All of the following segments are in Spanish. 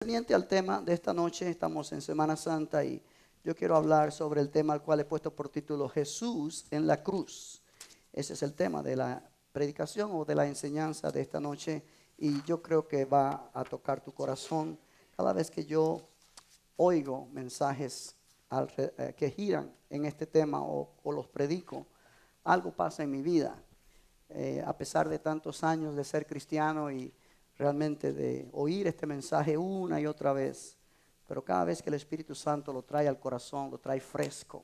Concerniente al tema de esta noche, estamos en Semana Santa y yo quiero hablar sobre el tema al cual he puesto por título Jesús en la cruz. Ese es el tema de la predicación o de la enseñanza de esta noche y yo creo que va a tocar tu corazón cada vez que yo oigo mensajes que giran en este tema o los predico. Algo pasa en mi vida, a pesar de tantos años de ser cristiano y realmente de oír este mensaje una y otra vez, pero cada vez que el Espíritu Santo lo trae al corazón, lo trae fresco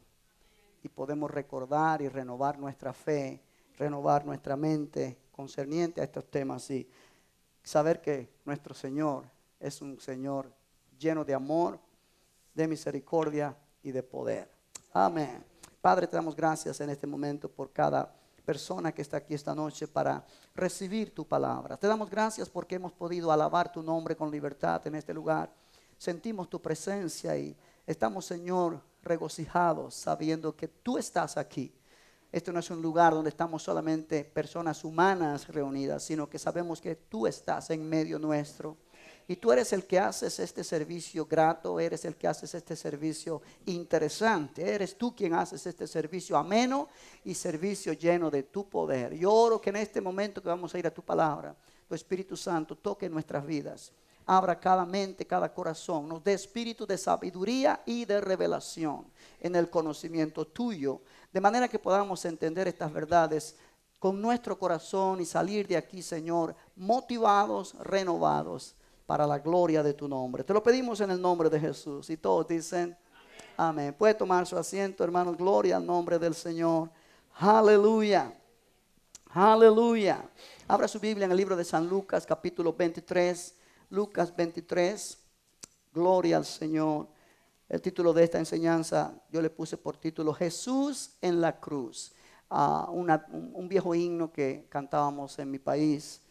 y podemos recordar y renovar nuestra fe, renovar nuestra mente concerniente a estos temas y saber que nuestro Señor es un Señor lleno de amor, de misericordia y de poder. Amén. Padre, te damos gracias en este momento por cada persona que está aquí esta noche para recibir tu palabra. Te damos gracias porque hemos podido alabar tu nombre con libertad en este lugar. Sentimos tu presencia y estamos, Señor, regocijados sabiendo que tú estás aquí. Esto no es un lugar donde estamos solamente personas humanas reunidas, sino que sabemos que tú estás en medio nuestro. Y tú eres el que haces este servicio grato, eres el que haces este servicio interesante, eres tú quien haces este servicio ameno y servicio lleno de tu poder. Yo oro que en este momento que vamos a ir a tu palabra, tu Espíritu Santo toque nuestras vidas, abra cada mente, cada corazón, nos dé espíritu de sabiduría y de revelación en el conocimiento tuyo, de manera que podamos entender estas verdades con nuestro corazón y salir de aquí, Señor, motivados, renovados, para la gloria de tu nombre. Te lo pedimos en el nombre de Jesús. Y todos dicen amén. Puede tomar su asiento, hermanos. Gloria al nombre del Señor. Aleluya. Aleluya. Abra su Biblia en el libro de San Lucas, capítulo 23. Lucas 23. Gloria al Señor. El título de esta enseñanza yo le puse por título Jesús en la cruz. Un viejo himno que cantábamos en mi país.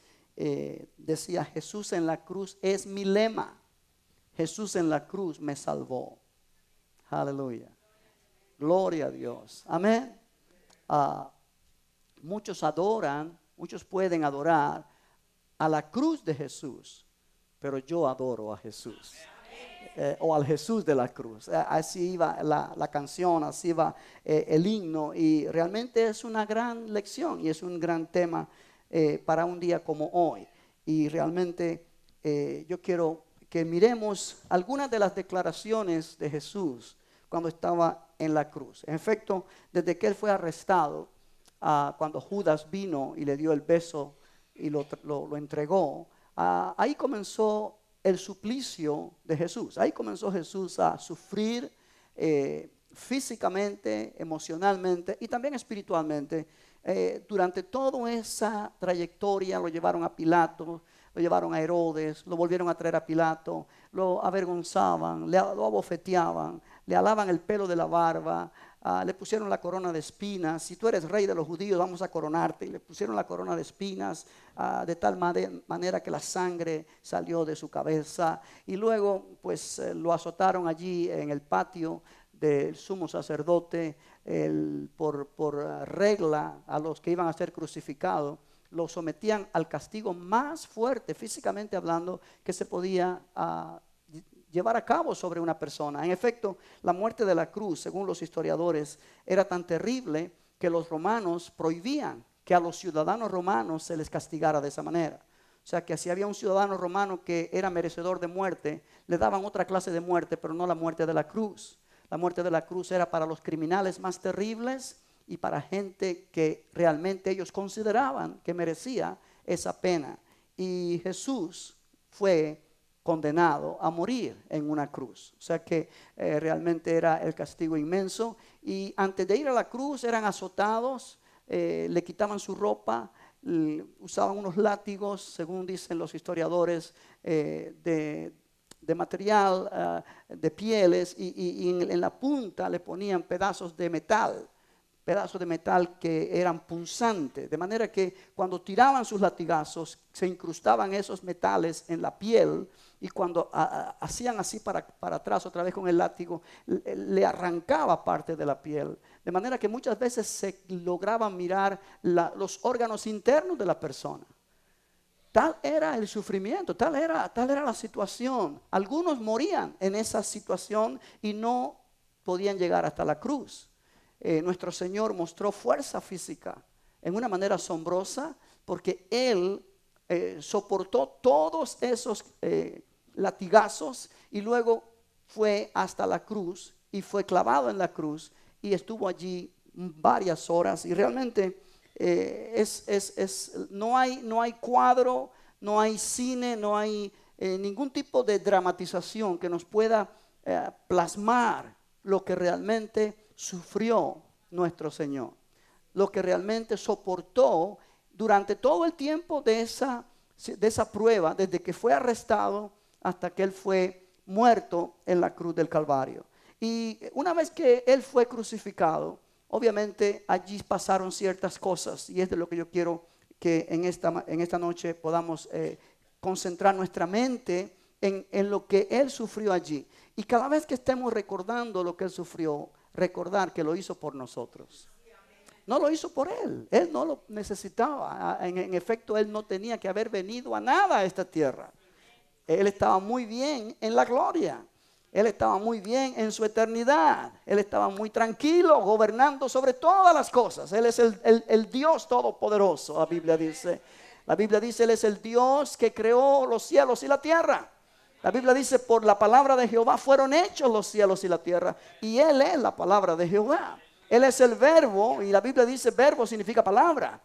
Decía: Jesús en la cruz es mi lema, Jesús en la cruz me salvó. Aleluya, gloria a Dios, amén. Muchos adoran, muchos pueden adorar a la cruz de Jesús, pero yo adoro a Jesús, o al Jesús de la cruz. Así iba la canción, así va el himno, y realmente es una gran lección y es un gran tema para un día como hoy. Y realmente yo quiero que miremos algunas de las declaraciones de Jesús cuando estaba en la cruz. En efecto, desde que él fue arrestado, cuando Judas vino y le dio el beso y lo entregó, ahí comenzó el suplicio de Jesús. Ahí comenzó Jesús a sufrir físicamente, emocionalmente y también espiritualmente. Durante toda esa trayectoria lo llevaron a Pilato, lo llevaron a Herodes, lo volvieron a traer a Pilato, lo avergonzaban, lo abofeteaban, le alaban el pelo de la barba, le pusieron la corona de espinas. Si tú eres rey de los judíos, vamos a coronarte. Y le pusieron la corona de espinas de tal manera que la sangre salió de su cabeza. Y luego pues lo azotaron allí en el patio del sumo sacerdote. Por regla a los que iban a ser crucificados, los sometían al castigo más fuerte, físicamente hablando, que se podía llevar a cabo sobre una persona. En efecto, la muerte de la cruz, según los historiadores, era tan terrible que los romanos prohibían que a los ciudadanos romanos se les castigara de esa manera. O sea que si había un ciudadano romano que era merecedor de muerte, le daban otra clase de muerte, pero no la muerte de la cruz. La muerte de la cruz era para los criminales más terribles y para gente que realmente ellos consideraban que merecía esa pena. Y Jesús fue condenado a morir en una cruz. O sea que realmente era el castigo inmenso. Y antes de ir a la cruz eran azotados, le quitaban su ropa, usaban unos látigos, según dicen los historiadores, de material, de pieles, y en la punta le ponían pedazos de metal que eran punzantes, de manera que cuando tiraban sus latigazos se incrustaban esos metales en la piel, y cuando hacían así para atrás otra vez con el látigo, le arrancaba parte de la piel, de manera que muchas veces se lograban mirar los órganos internos de la persona. tal era el sufrimiento, tal era la situación. Algunos morían en esa situación y no podían llegar hasta la cruz. Nuestro Señor mostró fuerza física en una manera asombrosa porque Él soportó todos esos latigazos y luego fue hasta la cruz y fue clavado en la cruz y estuvo allí varias horas y realmente no hay cuadro, no hay cine, no hay ningún tipo de dramatización que nos pueda plasmar lo que realmente sufrió nuestro Señor, lo que realmente soportó durante todo el tiempo de esa prueba, desde que fue arrestado hasta que Él fue muerto en la cruz del Calvario. Y una vez que Él fue crucificado, obviamente allí pasaron ciertas cosas y es de lo que yo quiero que en esta noche podamos concentrar nuestra mente en lo que Él sufrió allí. Y cada vez que estemos recordando lo que Él sufrió, recordar que lo hizo por nosotros. No lo hizo por Él no lo necesitaba. En efecto, Él no tenía que haber venido a nada a esta tierra. Él estaba muy bien en la gloria. Él estaba muy bien en su eternidad. Él estaba muy tranquilo, gobernando sobre todas las cosas. Él es el Dios todopoderoso, la Biblia dice. La Biblia dice, Él es el Dios que creó los cielos y la tierra. La Biblia dice, por la palabra de Jehová fueron hechos los cielos y la tierra. Y Él es la palabra de Jehová. Él es el verbo, y la Biblia dice, verbo significa palabra.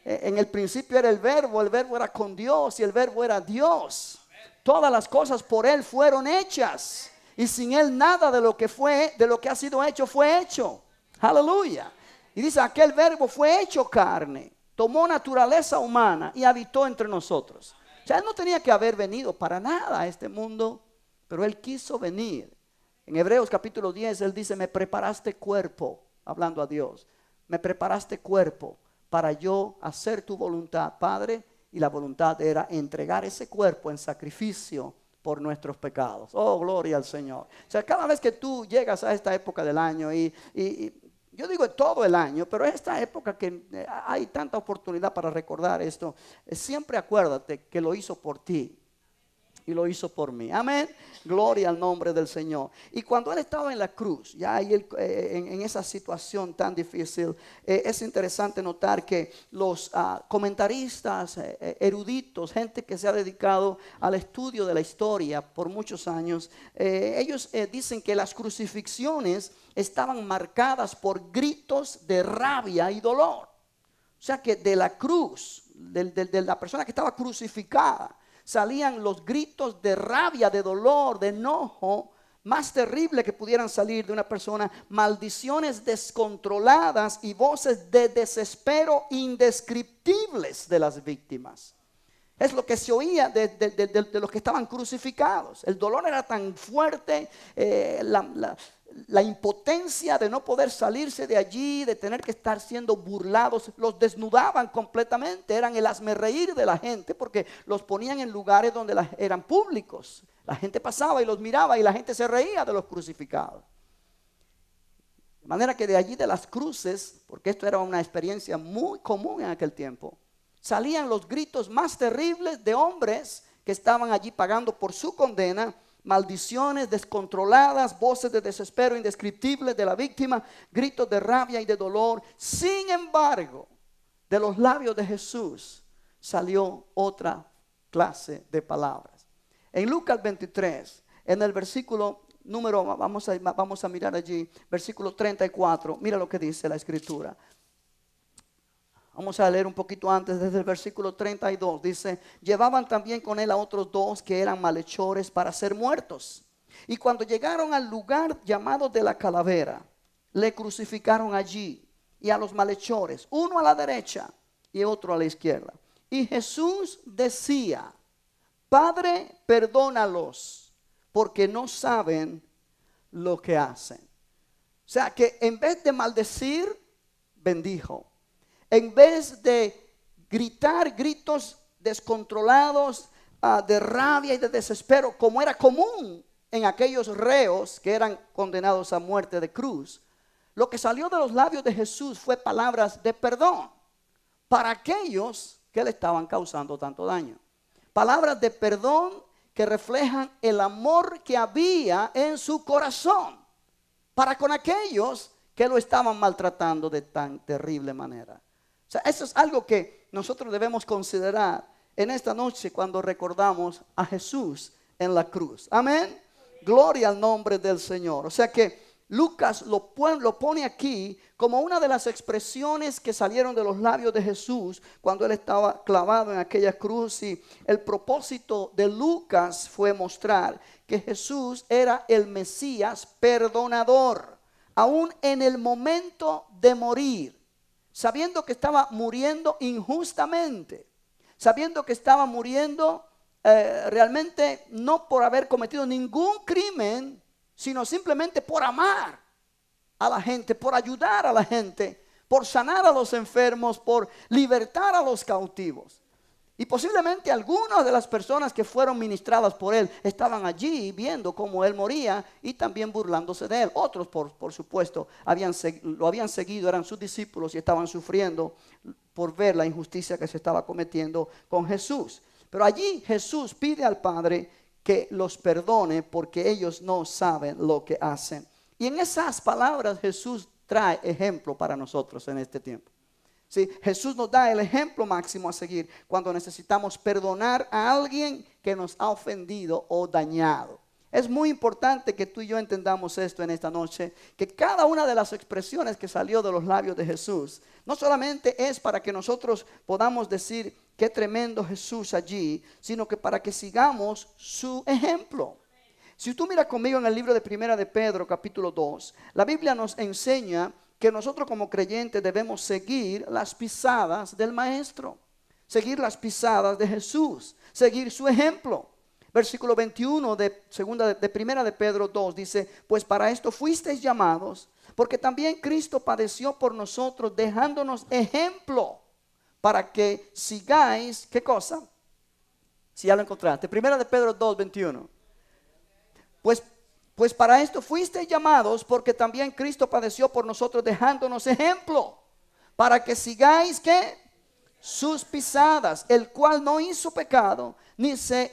En el principio era el verbo era con Dios y el verbo era Dios. Todas las cosas por Él fueron hechas. Y sin Él nada de lo que ha sido hecho fue hecho. Aleluya. Y dice, aquel verbo fue hecho carne, tomó naturaleza humana y habitó entre nosotros. O sea, Él no tenía que haber venido para nada a este mundo, pero Él quiso venir. En Hebreos capítulo 10, Él dice, me preparaste cuerpo, hablando a Dios. Me preparaste cuerpo para yo hacer tu voluntad, Padre. Y la voluntad era entregar ese cuerpo en sacrificio por nuestros pecados. Oh, gloria al Señor. O sea, cada vez que tú llegas a esta época del año y yo digo todo el año, pero esta época que hay tanta oportunidad para recordar esto, siempre acuérdate que lo hizo por ti y lo hizo por mí. Amén. Gloria al nombre del Señor. Y cuando Él estaba en la cruz, ya ahí en esa situación tan difícil, es interesante notar que los comentaristas, eruditos, gente que se ha dedicado al estudio de la historia por muchos años, ellos dicen que las crucifixiones estaban marcadas por gritos de rabia y dolor. O sea que de la cruz, de la persona que estaba crucificada, salían los gritos de rabia, de dolor, de enojo, más terrible que pudieran salir de una persona, maldiciones descontroladas y voces de desespero indescriptibles de las víctimas. Es lo que se oía de los que estaban crucificados. El dolor era tan fuerte, la impotencia de no poder salirse de allí, de tener que estar siendo burlados, los desnudaban completamente, eran el hazmerreír de la gente porque los ponían en lugares donde eran públicos. La gente pasaba y los miraba y la gente se reía de los crucificados. De manera que de allí de las cruces, porque esto era una experiencia muy común en aquel tiempo, salían los gritos más terribles de hombres que estaban allí pagando por su condena. Maldiciones descontroladas, voces de desespero indescriptibles de la víctima, gritos de rabia y de dolor. Sin embargo, de los labios de Jesús salió otra clase de palabras. En Lucas 23, en el versículo número, vamos a mirar allí, versículo 34, mira lo que dice la escritura. Vamos a leer un poquito antes, desde el versículo 32. Dice, llevaban también con él a otros dos que eran malhechores para ser muertos. Y cuando llegaron al lugar llamado de la calavera, le crucificaron allí y a los malhechores, uno a la derecha y otro a la izquierda. Y Jesús decía, Padre, perdónalos, porque no saben lo que hacen. O sea que en vez de maldecir, bendijo. En vez de gritar gritos descontrolados de rabia y de desespero, como era común en aquellos reos que eran condenados a muerte de cruz, lo que salió de los labios de Jesús fue palabras de perdón para aquellos que le estaban causando tanto daño. Palabras de perdón que reflejan el amor que había en su corazón para con aquellos que lo estaban maltratando de tan terrible manera. O sea, eso es algo que nosotros debemos considerar en esta noche cuando recordamos a Jesús en la cruz. Amén. Gloria al nombre del Señor. O sea que Lucas lo pone aquí como una de las expresiones que salieron de los labios de Jesús cuando él estaba clavado en aquella cruz. Y el propósito de Lucas fue mostrar que Jesús era el Mesías perdonador, aún en el momento de morir, sabiendo que estaba muriendo injustamente, sabiendo que estaba muriendo realmente no por haber cometido ningún crimen, sino simplemente por amar a la gente, por ayudar a la gente, por sanar a los enfermos, por libertar a los cautivos. Y posiblemente algunas de las personas que fueron ministradas por él estaban allí viendo cómo él moría y también burlándose de él. Otros, por supuesto, lo habían seguido, eran sus discípulos y estaban sufriendo por ver la injusticia que se estaba cometiendo con Jesús. Pero allí Jesús pide al Padre que los perdone porque ellos no saben lo que hacen. Y en esas palabras Jesús trae ejemplo para nosotros en este tiempo. ¿Sí? Jesús nos da el ejemplo máximo a seguir cuando necesitamos perdonar a alguien que nos ha ofendido o dañado. Es muy importante que tú y yo entendamos esto en esta noche, que cada una de las expresiones que salió de los labios de Jesús, no solamente es para que nosotros podamos decir qué tremendo Jesús allí, sino que para que sigamos su ejemplo. Si tú miras conmigo en el libro de Primera de Pedro, capítulo 2, la Biblia nos enseña que nosotros como creyentes debemos seguir las pisadas del Maestro, seguir las pisadas de Jesús, seguir su ejemplo. Versículo 21 de Primera de Pedro 2 dice: pues para esto fuisteis llamados, porque también Cristo padeció por nosotros, dejándonos ejemplo, para que sigáis, ¿qué cosa? Si ya lo encontraste, Primera de Pedro 2, 21. Pues para esto fuisteis llamados, porque también Cristo padeció por nosotros, dejándonos ejemplo, para que sigáis, ¿qué? Sus pisadas, el cual no hizo pecado, ni se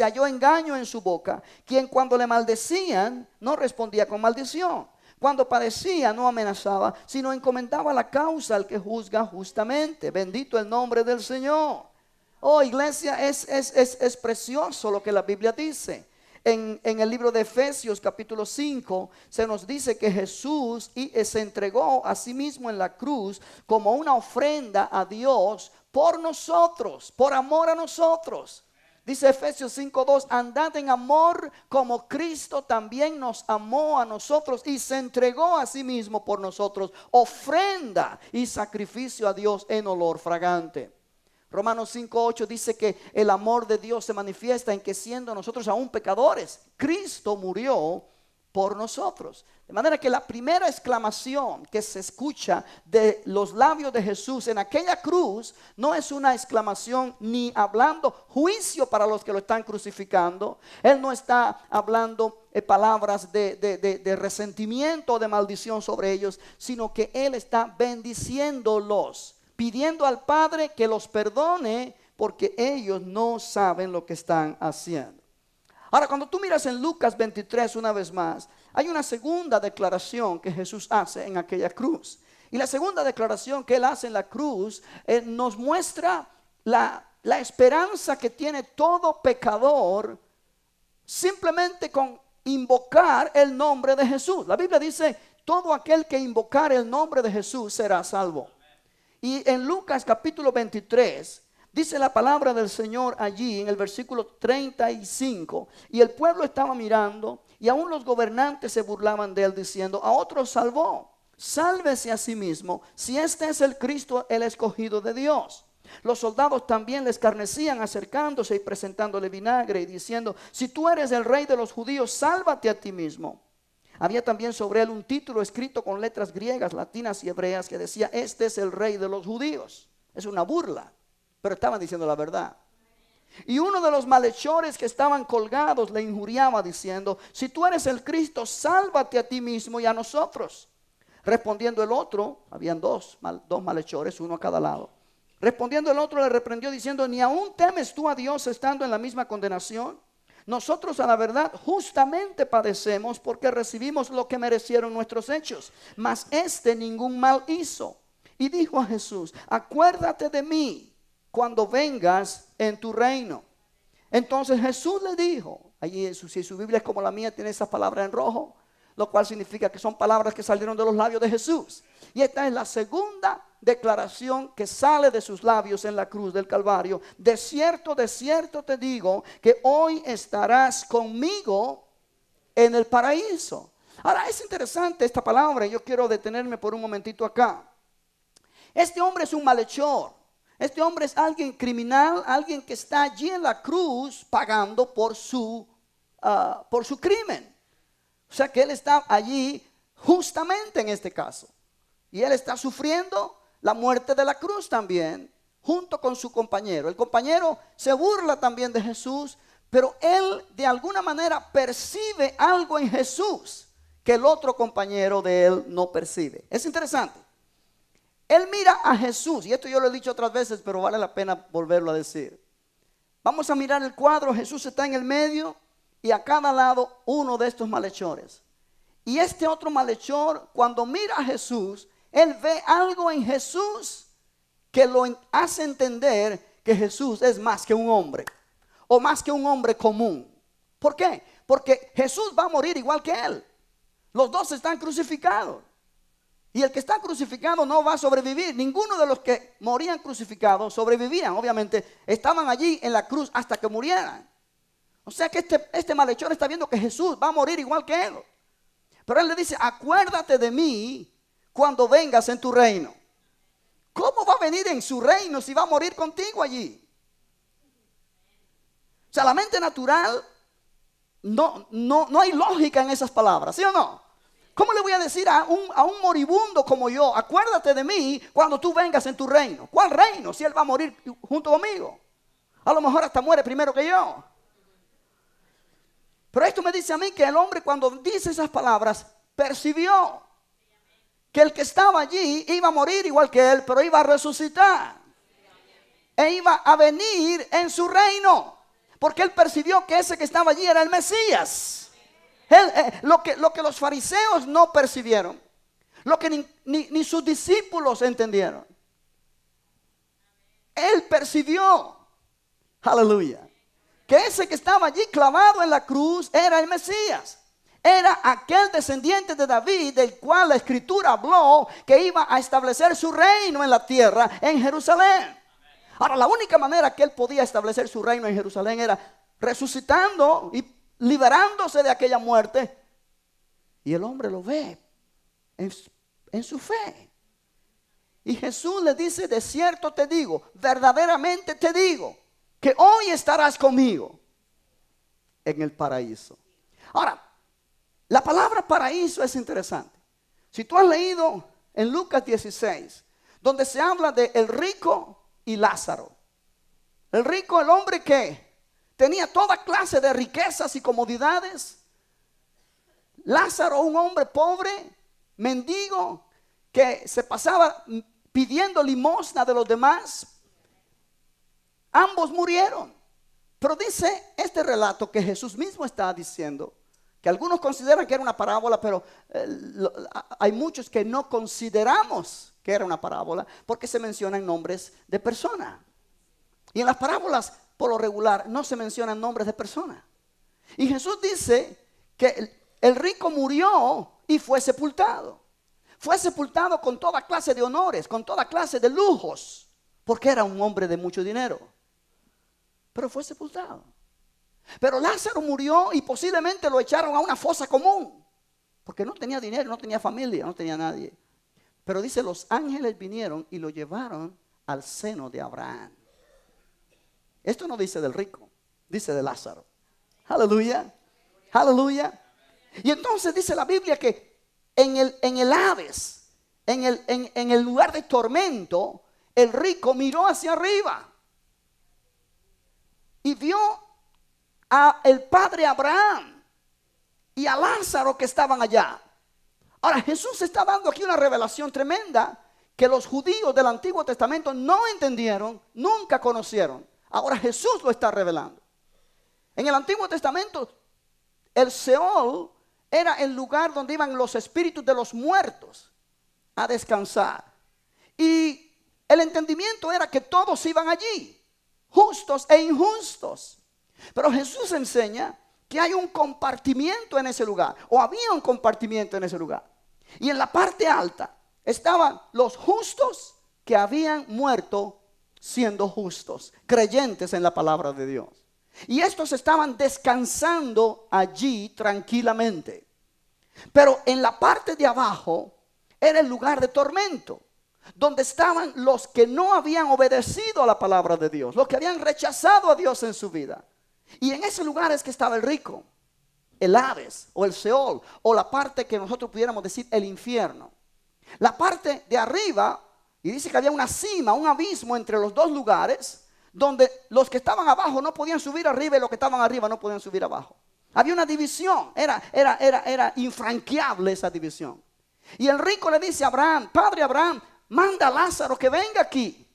halló engaño en su boca, quien cuando le maldecían no respondía con maldición, cuando padecía no amenazaba, sino encomendaba la causa al que juzga justamente. Bendito el nombre del Señor. Oh, iglesia, es precioso lo que la Biblia dice. En el libro de Efesios capítulo 5 se nos dice que Jesús se entregó a sí mismo en la cruz como una ofrenda a Dios por nosotros, por amor a nosotros. Dice Efesios 5:2: andad en amor como Cristo también nos amó a nosotros y se entregó a sí mismo por nosotros, ofrenda y sacrificio a Dios en olor fragante. Romanos 5:8 dice que el amor de Dios se manifiesta en que siendo nosotros aún pecadores, Cristo murió por nosotros. De manera que la primera exclamación que se escucha de los labios de Jesús en aquella cruz no es una exclamación ni hablando juicio para los que lo están crucificando. Él no está hablando palabras de resentimiento o de maldición sobre ellos, sino que Él está bendiciéndolos, pidiendo al Padre que los perdone porque ellos no saben lo que están haciendo. Ahora, cuando tú miras en Lucas 23 una vez más, hay una segunda declaración que Jesús hace en aquella cruz. Y la segunda declaración que Él hace en la cruz nos muestra la esperanza que tiene todo pecador simplemente con invocar el nombre de Jesús. La Biblia dice: todo aquel que invocar el nombre de Jesús será salvo. Y en Lucas capítulo 23 dice la palabra del Señor allí en el versículo 35: y el pueblo estaba mirando, y aún los gobernantes se burlaban de él, diciendo: a otros salvó, sálvese a sí mismo, si este es el Cristo, el escogido de Dios. Los soldados también le escarnecían, acercándose y presentándole vinagre y diciendo: si tú eres el rey de los judíos, sálvate a ti mismo. Había también sobre él un título escrito con letras griegas, latinas y hebreas que decía: este es el rey de los judíos. Es una burla, pero estaban diciendo la verdad. Y uno de los malhechores que estaban colgados le injuriaba diciendo: si tú eres el Cristo, sálvate a ti mismo y a nosotros. Respondiendo el otro, habían dos malhechores, uno a cada lado, Respondiendo el otro le reprendió diciendo: ¿ni aún temes tú a Dios estando en la misma condenación? Nosotros a la verdad justamente padecemos porque recibimos lo que merecieron nuestros hechos, mas este ningún mal hizo. Y dijo a Jesús: acuérdate de mí cuando vengas en tu reino. Entonces Jesús le dijo, allí si su Biblia es como la mía, tiene esas palabras en rojo, lo cual significa que son palabras que salieron de los labios de Jesús. Y esta es la segunda declaración que sale de sus labios en la cruz del Calvario: de cierto te digo que hoy estarás conmigo en el paraíso. Ahora es interesante esta palabra, y yo quiero detenerme por un momentito acá. Este hombre es un malhechor. Este hombre es alguien criminal, alguien que está allí en la cruz pagando por su crimen. O sea que él está allí justamente en este caso. Y él está sufriendo la muerte de la cruz también, junto con su compañero. El compañero se burla también de Jesús, pero él de alguna manera percibe algo en Jesús que el otro compañero de él no percibe. Es interesante. Él mira a Jesús, y esto yo lo he dicho otras veces, pero vale la pena volverlo a decir. Vamos a mirar el cuadro. Jesús está en el medio y a cada lado uno de estos malhechores. Y este otro malhechor, cuando mira a Jesús, él ve algo en Jesús que lo hace entender que Jesús es más que un hombre, o más que un hombre común. ¿Por qué? Porque Jesús va a morir igual que él. Los dos están crucificados. Y el que está crucificado no va a sobrevivir. Ninguno de los que morían crucificados sobrevivían. Obviamente estaban allí en la cruz hasta que murieran. O sea que este malhechor está viendo que Jesús va a morir igual que él. Pero él le dice: acuérdate de mí cuando vengas en tu reino. ¿Cómo va a venir en su reino si va a morir contigo allí? O sea, la mente natural no hay lógica en esas palabras, ¿sí o no? ¿Cómo le voy a decir a un moribundo como yo: acuérdate de mí cuando tú vengas en tu reino? ¿Cuál reino? Si él va a morir junto conmigo. A lo mejor hasta muere primero que yo. Pero esto me dice a mí que el hombre, cuando dice esas palabras, percibió que el que estaba allí iba a morir igual que él, pero iba a resucitar e iba a venir en su reino, porque él percibió que ese que estaba allí era el Mesías. Lo que los fariseos no percibieron, lo que ni sus discípulos entendieron, él percibió, aleluya, que ese que estaba allí clavado en la cruz era el Mesías. Era aquel descendiente de David del cual la Escritura habló que iba a establecer su reino en la tierra, en Jerusalén. Ahora, la única manera que él podía establecer su reino en Jerusalén era resucitando y liberándose de aquella muerte. Y el hombre lo ve en su fe. Y Jesús le dice: de cierto te digo, verdaderamente te digo, que hoy estarás conmigo en el paraíso. Ahora, la palabra paraíso es interesante. Si tú has leído en Lucas 16, donde se habla de el rico y Lázaro. El rico, el hombre que tenía toda clase de riquezas y comodidades. Lázaro, un hombre pobre, mendigo, que se pasaba pidiendo limosna de los demás. Ambos murieron. Pero dice este relato que Jesús mismo está diciendo, que algunos consideran que era una parábola, pero hay muchos que no consideramos que era una parábola, porque se mencionan nombres de personas. Y en las parábolas, por lo regular, no se mencionan nombres de personas. Y Jesús dice que el rico murió y fue sepultado. Fue sepultado con toda clase de honores, con toda clase de lujos, porque era un hombre de mucho dinero. Pero fue sepultado. Pero Lázaro murió y posiblemente lo echaron a una fosa común, porque no tenía dinero, no tenía familia, no tenía nadie. Pero dice, los ángeles vinieron y lo llevaron al seno de Abraham. Esto no dice del rico, dice de Lázaro. Aleluya, aleluya. Y entonces dice la Biblia que en el Hades, en el lugar de tormento, el rico miró hacia arriba y vio a el padre Abraham y a Lázaro que estaban allá. Ahora Jesús está dando aquí una revelación tremenda, que los judíos del Antiguo Testamento no entendieron, nunca conocieron. Ahora Jesús lo está revelando. En el Antiguo Testamento, el Seol era el lugar donde iban los espíritus de los muertos a descansar. Y el entendimiento era que todos iban allí, justos e injustos. Pero Jesús enseña que hay un compartimiento en ese lugar, o había un compartimiento en ese lugar. Y en la parte alta estaban los justos que habían muerto siendo justos, creyentes en la palabra de Dios. Y estos estaban descansando allí tranquilamente. Pero en la parte de abajo era el lugar de tormento, donde estaban los que no habían obedecido a la palabra de Dios, los que habían rechazado a Dios en su vida. Y en ese lugar es que estaba el rico, el Hades o el Seol, o la parte que nosotros pudiéramos decir el infierno. La parte de arriba, y dice que había una cima, un abismo entre los dos lugares, donde los que estaban abajo no podían subir arriba y los que estaban arriba no podían subir abajo. Había una división, era infranqueable esa división. Y el rico le dice a Abraham: Padre Abraham, manda a Lázaro que venga aquí.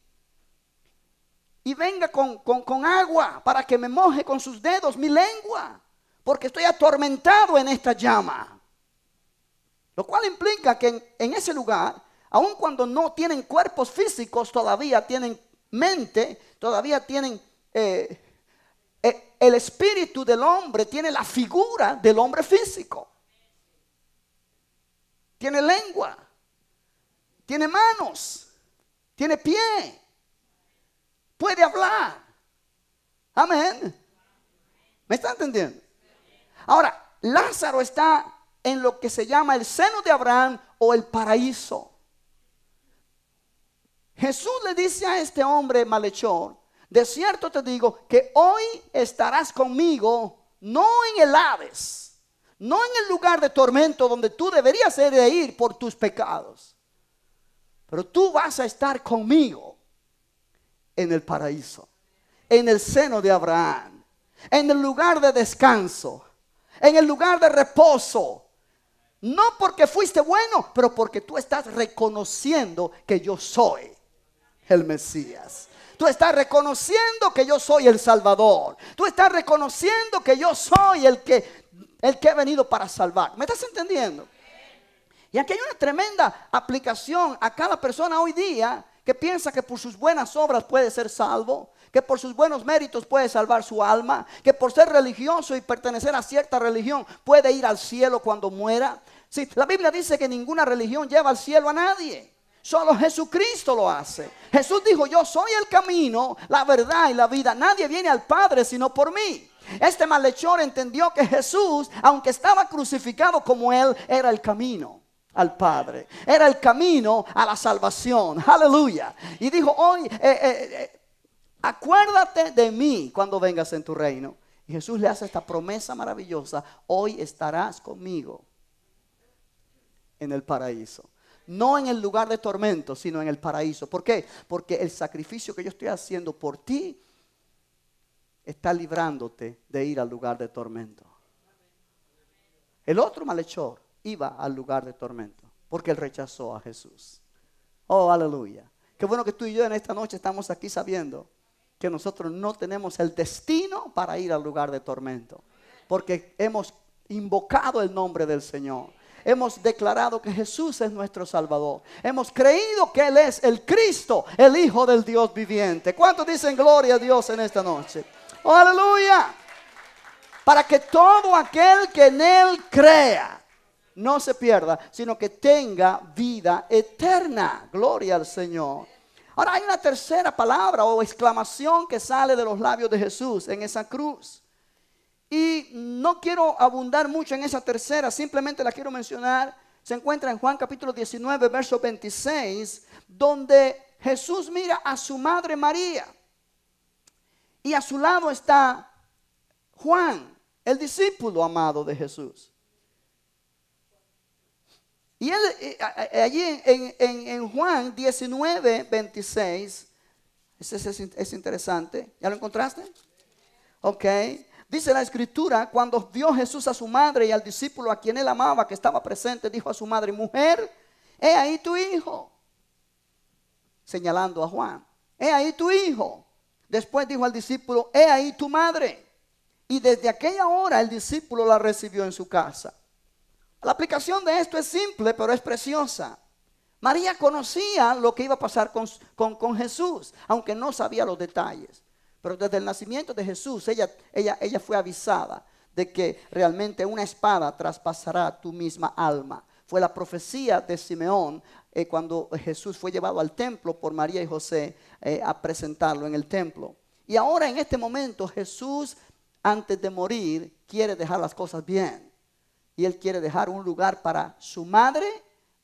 Y venga con agua para que me moje con sus dedos mi lengua, porque estoy atormentado en esta llama. Lo cual implica que en ese lugar, aun cuando no tienen cuerpos físicos, todavía tienen mente, todavía tienen el espíritu del hombre, tiene la figura del hombre físico. Tiene lengua, tiene manos, tiene pie, puede hablar. Amén. ¿Me está entendiendo? Ahora, Lázaro está en lo que se llama el seno de Abraham o el paraíso. Jesús le dice a este hombre malhechor: de cierto te digo que hoy estarás conmigo, no en el Hades, no en el lugar de tormento donde tú deberías de ir por tus pecados, pero tú vas a estar conmigo en el paraíso, en el seno de Abraham, en el lugar de descanso, en el lugar de reposo. No porque fuiste bueno, pero porque tú estás reconociendo que yo soy el Mesías. Tú estás reconociendo que yo soy el Salvador. Tú estás reconociendo que yo soy el que he venido para salvar. ¿Me estás entendiendo? Y aquí hay una tremenda aplicación a cada persona hoy día que piensa que por sus buenas obras puede ser salvo, que por sus buenos méritos puede salvar su alma, que por ser religioso y pertenecer a cierta religión puede ir al cielo cuando muera. Sí, la Biblia dice que ninguna religión lleva al cielo a nadie. Solo Jesucristo lo hace. Jesús dijo: yo soy el camino, la verdad y la vida. Nadie viene al Padre sino por mí. Este malhechor entendió que Jesús, aunque estaba crucificado como él, era el camino al Padre, era el camino a la salvación. Aleluya. Y dijo: hoy acuérdate de mí cuando vengas en tu reino. Y Jesús le hace esta promesa maravillosa: hoy estarás conmigo en el paraíso. No en el lugar de tormento, sino en el paraíso. ¿Por qué? Porque el sacrificio que yo estoy haciendo por ti está librándote de ir al lugar de tormento. El otro malhechor iba al lugar de tormento porque él rechazó a Jesús. Oh, aleluya. Qué bueno que tú y yo en esta noche estamos aquí sabiendo que nosotros no tenemos el destino para ir al lugar de tormento, porque hemos invocado el nombre del Señor. Hemos declarado que Jesús es nuestro Salvador. Hemos creído que Él es el Cristo, el Hijo del Dios viviente. ¿Cuántos dicen gloria a Dios en esta noche? ¡Oh, aleluya! Para que todo aquel que en Él crea no se pierda, sino que tenga vida eterna. Gloria al Señor. Ahora hay una tercera palabra o exclamación que sale de los labios de Jesús en esa cruz. Y no quiero abundar mucho en esa tercera, simplemente la quiero mencionar. Se encuentra en Juan capítulo 19, verso 26, donde Jesús mira a su madre María. Y a su lado está Juan, el discípulo amado de Jesús. Y él, allí en Juan 19, 26, es interesante. ¿Ya lo encontraste? Ok. Dice la escritura: cuando vio Jesús a su madre y al discípulo a quien él amaba que estaba presente, dijo a su madre: mujer, he ahí tu hijo. señalando a Juan. He ahí tu hijo. Después dijo al discípulo, he ahí tu madre. Y desde aquella hora el discípulo la recibió en su casa. La aplicación de esto es simple, pero es preciosa. María conocía lo que iba a pasar con Jesús, aunque no sabía los detalles. Pero desde el nacimiento de Jesús, ella fue avisada de que realmente una espada traspasará tu misma alma. Fue la profecía de Simeón cuando Jesús fue llevado al templo por María y José a presentarlo en el templo. Y ahora en este momento Jesús, antes de morir, quiere dejar las cosas bien. Y Él quiere dejar un lugar para su madre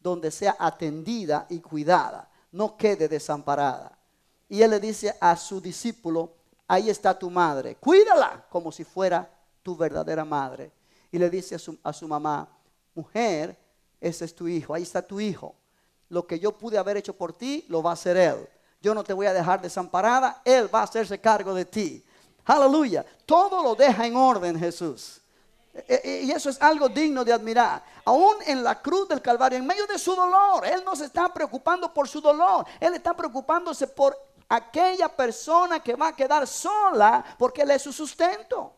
donde sea atendida y cuidada, no quede desamparada. Y Él le dice a su discípulo, ahí está tu madre, cuídala como si fuera tu verdadera madre. Y le dice a su mamá, mujer, ese es tu hijo, ahí está tu hijo. Lo que yo pude haber hecho por ti, lo va a hacer Él. Yo no te voy a dejar desamparada, Él va a hacerse cargo de ti. Aleluya, todo lo deja en orden Jesús. Y eso es algo digno de admirar. Aún en la cruz del Calvario, en medio de su dolor, Él no se está preocupando por su dolor. Él está preocupándose por aquella persona que va a quedar sola, porque Él es su sustento.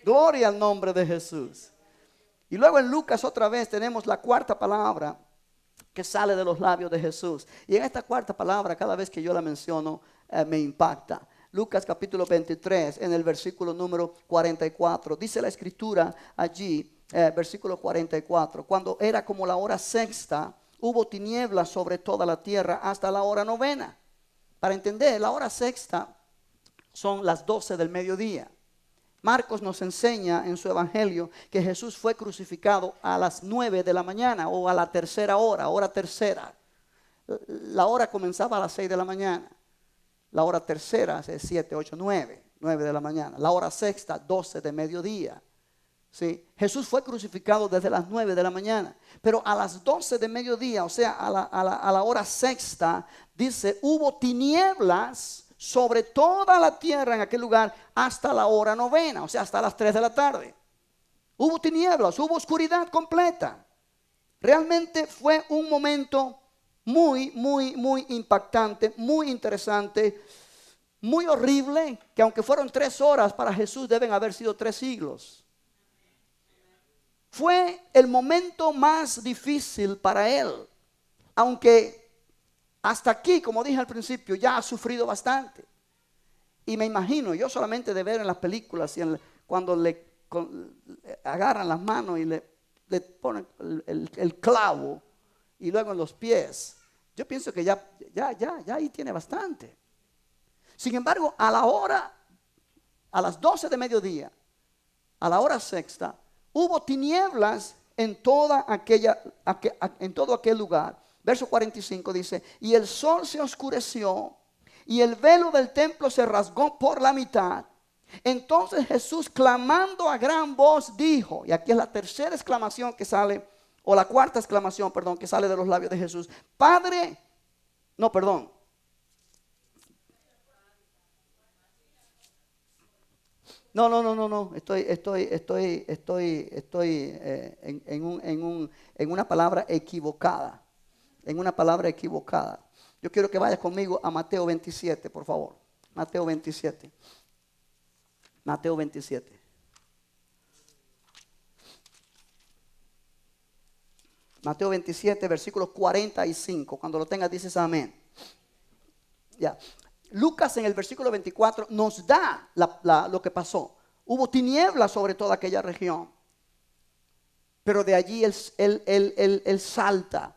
Gloria al nombre de Jesús. Y luego en Lucas otra vez tenemos la cuarta palabra que sale de los labios de Jesús. Y en esta cuarta palabra, cada vez que yo la menciono, me impacta. Lucas capítulo 23, en el versículo número 44. Dice la escritura allí, versículo 44. Cuando era como la hora sexta, hubo tinieblas sobre toda la tierra hasta la hora novena. Para entender, la hora sexta son las 12 del mediodía. Marcos nos enseña en su evangelio que Jesús fue crucificado a las 9 de la mañana o a la tercera hora tercera. La hora comenzaba a las 6 de la mañana. La hora tercera es 7, 8, 9 de la mañana. La hora sexta, 12 de mediodía. ¿Sí? Jesús fue crucificado desde las 9 de la mañana. Pero a las 12 de mediodía, o sea, a la hora sexta, dice, hubo tinieblas sobre toda la tierra en aquel lugar hasta la hora novena, o sea, hasta las 3 de la tarde. Hubo tinieblas, hubo oscuridad completa. Realmente fue un momento muy impactante, muy interesante, muy horrible, que aunque fueron 3 horas, para Jesús deben haber sido 3 siglos. Fue el momento más difícil para Él, aunque hasta aquí, como dije al principio, ya ha sufrido bastante. Y me imagino, yo solamente de ver en las películas, cuando le agarran las manos y le ponen el clavo, y luego en los pies, yo pienso que ya ahí tiene bastante. Sin embargo, a las 12 de mediodía, a la hora sexta, hubo tinieblas en todo aquel lugar. Verso 45 dice, y el sol se oscureció, y el velo del templo se rasgó por la mitad. Entonces Jesús, clamando a gran voz, dijo, y aquí es la tercera exclamación que sale, o la cuarta exclamación, perdón, que sale de los labios de Jesús. Padre, no, perdón. No. Estoy en una palabra equivocada. En una palabra equivocada. Yo quiero que vayas conmigo a Mateo 27, por favor. Mateo 27. Mateo 27. Mateo 27, versículos 45. Cuando lo tengas dices amén. Ya. Lucas en el versículo 24 nos da lo que pasó. Hubo tinieblas sobre toda aquella región. Pero de allí él salta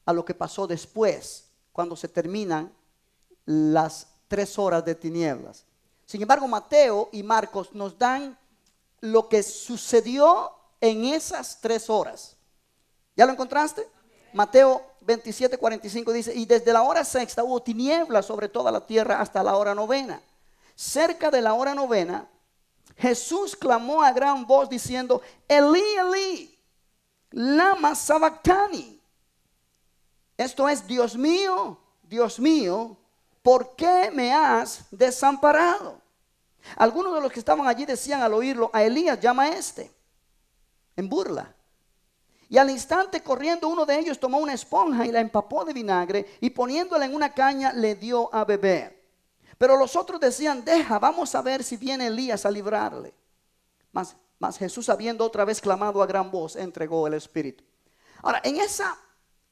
a lo que pasó después, cuando se terminan las 3 horas de tinieblas. Sin embargo, Mateo y Marcos nos dan lo que sucedió en esas 3 horas. ¿Ya lo encontraste? Mateo 27, 45 dice, y desde la hora sexta hubo tinieblas sobre toda la tierra hasta la hora novena. Cerca de la hora novena, Jesús clamó a gran voz diciendo, Elí, Elí, lama sabactani. Esto es, Dios mío, ¿por qué me has desamparado? Algunos de los que estaban allí decían al oírlo, a Elías llama a este, en burla. Y al instante corriendo uno de ellos tomó una esponja y la empapó de vinagre y poniéndola en una caña le dio a beber. Pero los otros decían, deja, vamos a ver si viene Elías a librarle. Mas Jesús, habiendo otra vez clamado a gran voz, entregó el espíritu. Ahora, en esa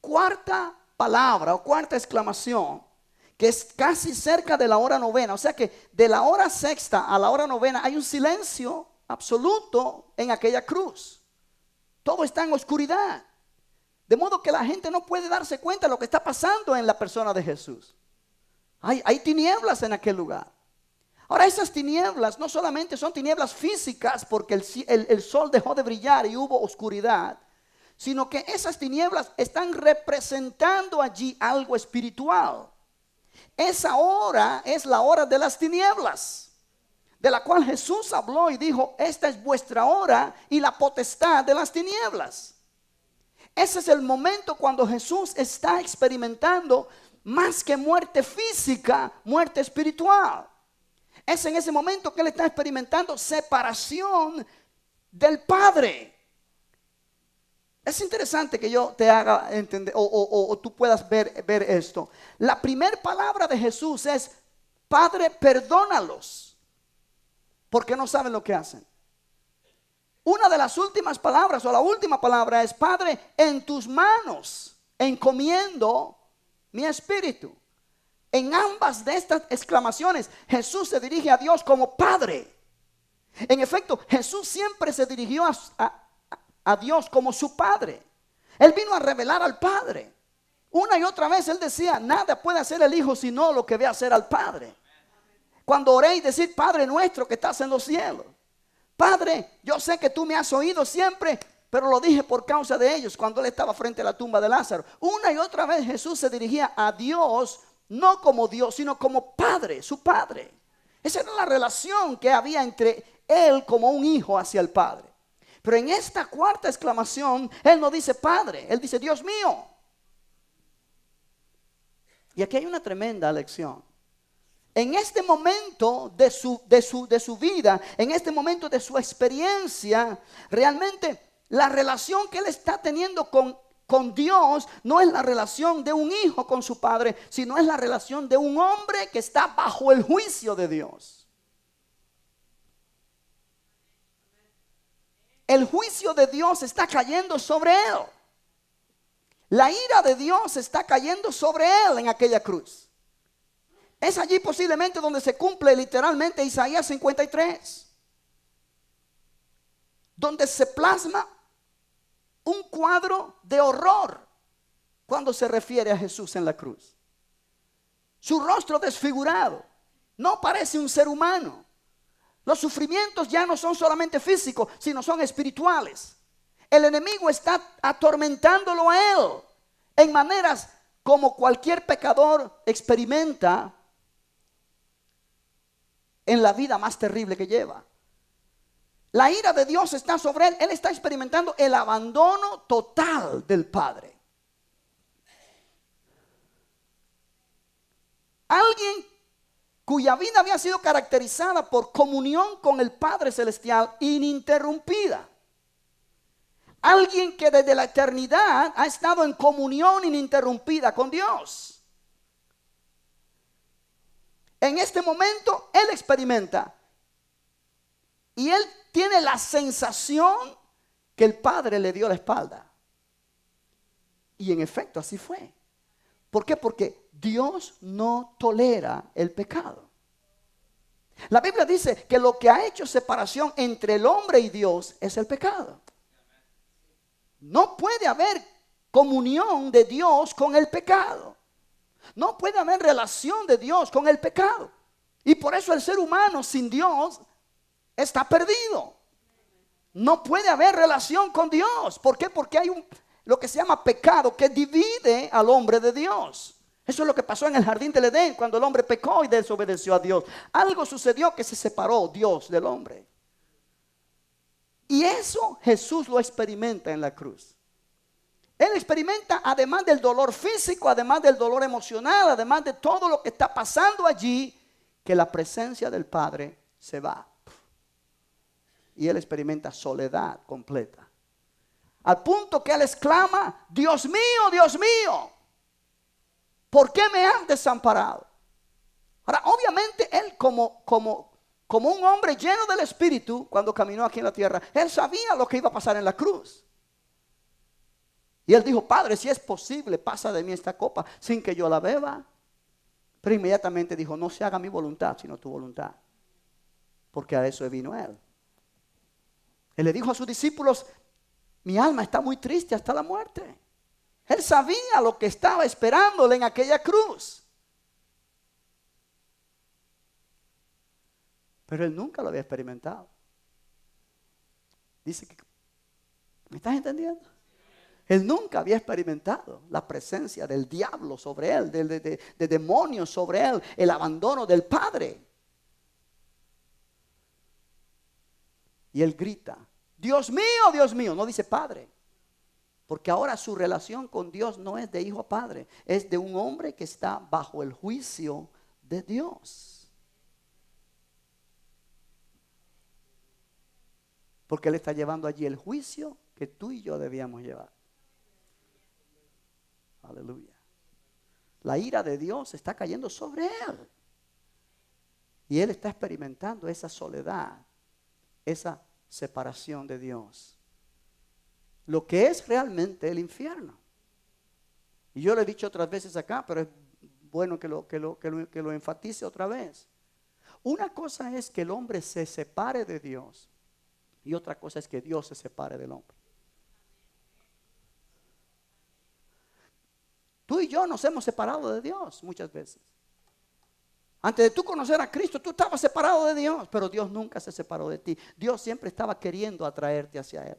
cuarta palabra o cuarta exclamación, que es casi cerca de la hora novena, o sea que de la hora sexta a la hora novena hay un silencio absoluto en aquella cruz. Todo está en oscuridad, de modo que la gente no puede darse cuenta de lo que está pasando en la persona de Jesús. Hay tinieblas en aquel lugar. Ahora, esas tinieblas no solamente son tinieblas físicas porque el sol dejó de brillar y hubo oscuridad, sino que esas tinieblas están representando allí algo espiritual. Esa hora es la hora de las tinieblas, de la cual Jesús habló y dijo, esta es vuestra hora y la potestad de las tinieblas. Ese es el momento cuando Jesús está experimentando más que muerte física, muerte espiritual. Es en ese momento que él está experimentando separación del Padre. Es interesante que yo te haga entender o tú puedas ver esto. La primera palabra de Jesús es, Padre, perdónalos, porque no saben lo que hacen. Una de las últimas palabras o la última palabra es, Padre, en tus manos encomiendo mi espíritu. En ambas de estas exclamaciones, Jesús se dirige a Dios como Padre. En efecto, Jesús siempre se dirigió a Dios como su Padre. Él vino a revelar al Padre. Una y otra vez él decía, nada puede hacer el Hijo sino lo que ve hacer al Padre. Cuando oré y decir, Padre nuestro que estás en los cielos. Padre, yo sé que tú me has oído siempre, pero lo dije por causa de ellos cuando él estaba frente a la tumba de Lázaro. Una y otra vez Jesús se dirigía a Dios, no como Dios, sino como Padre, su Padre. Esa era la relación que había entre él como un hijo hacia el Padre. Pero en esta cuarta exclamación, él no dice Padre, él dice Dios mío. Y aquí hay una tremenda lección. En este momento de su vida, en este momento de su experiencia, realmente la relación que él está teniendo con Dios no es la relación de un hijo con su padre, sino es la relación de un hombre que está bajo el juicio de Dios. El juicio de Dios está cayendo sobre él. La ira de Dios está cayendo sobre él en aquella cruz. Es allí posiblemente donde se cumple literalmente Isaías 53, donde se plasma un cuadro de horror cuando se refiere a Jesús en la cruz. Su rostro desfigurado, no parece un ser humano. Los sufrimientos ya no son solamente físicos, sino son espirituales. El enemigo está atormentándolo a él en maneras como cualquier pecador experimenta en la vida más terrible que lleva. La ira de Dios está sobre él. Él está experimentando el abandono total del Padre. Alguien cuya vida había sido caracterizada por comunión con el Padre Celestial ininterrumpida. Alguien que desde la eternidad ha estado en comunión ininterrumpida con Dios. En este momento él experimenta y él tiene la sensación que el Padre le dio la espalda. Y en efecto así fue. ¿Por qué? Porque Dios no tolera el pecado. La Biblia dice que lo que ha hecho separación entre el hombre y Dios es el pecado. No puede haber comunión de Dios con el pecado. No puede haber relación de Dios con el pecado. Y por eso el ser humano sin Dios está perdido. No puede haber relación con Dios. ¿Por qué? Porque hay lo que se llama pecado que divide al hombre de Dios. Eso es lo que pasó en el jardín del Edén cuando el hombre pecó y desobedeció a Dios. Algo sucedió que se separó Dios del hombre. Y eso Jesús lo experimenta en la cruz. Él experimenta, además del dolor físico, además del dolor emocional, además de todo lo que está pasando allí, que la presencia del Padre se va. Y él experimenta soledad completa. Al punto que él exclama: Dios mío, ¿por qué me has desamparado? Ahora, obviamente él como un hombre lleno del Espíritu, cuando caminó aquí en la tierra, él sabía lo que iba a pasar en la cruz. Y él dijo: Padre, si es posible, pasa de mí esta copa sin que yo la beba. Pero inmediatamente dijo: no se haga mi voluntad, sino tu voluntad. Porque a eso vino él. Él le dijo a sus discípulos: mi alma está muy triste hasta la muerte. Él sabía lo que estaba esperándole en aquella cruz. Pero él nunca lo había experimentado. Dice que, ¿me estás entendiendo? Él nunca había experimentado la presencia del diablo sobre él, de demonios sobre él, el abandono del Padre. Y él grita: Dios mío, no dice Padre. Porque ahora su relación con Dios no es de hijo a padre, es de un hombre que está bajo el juicio de Dios. Porque él está llevando allí el juicio que tú y yo debíamos llevar. Aleluya. La ira de Dios está cayendo sobre él. Y él está experimentando esa soledad, esa separación de Dios. Lo que es realmente el infierno. Y yo lo he dicho otras veces acá, pero es bueno que lo enfatice otra vez. Una cosa es que el hombre se separe de Dios. Y otra cosa es que Dios se separe del hombre. Tú y yo nos hemos separado de Dios muchas veces. Antes de tú conocer a Cristo, tú estabas separado de Dios, pero Dios nunca se separó de ti. Dios siempre estaba queriendo atraerte hacia Él.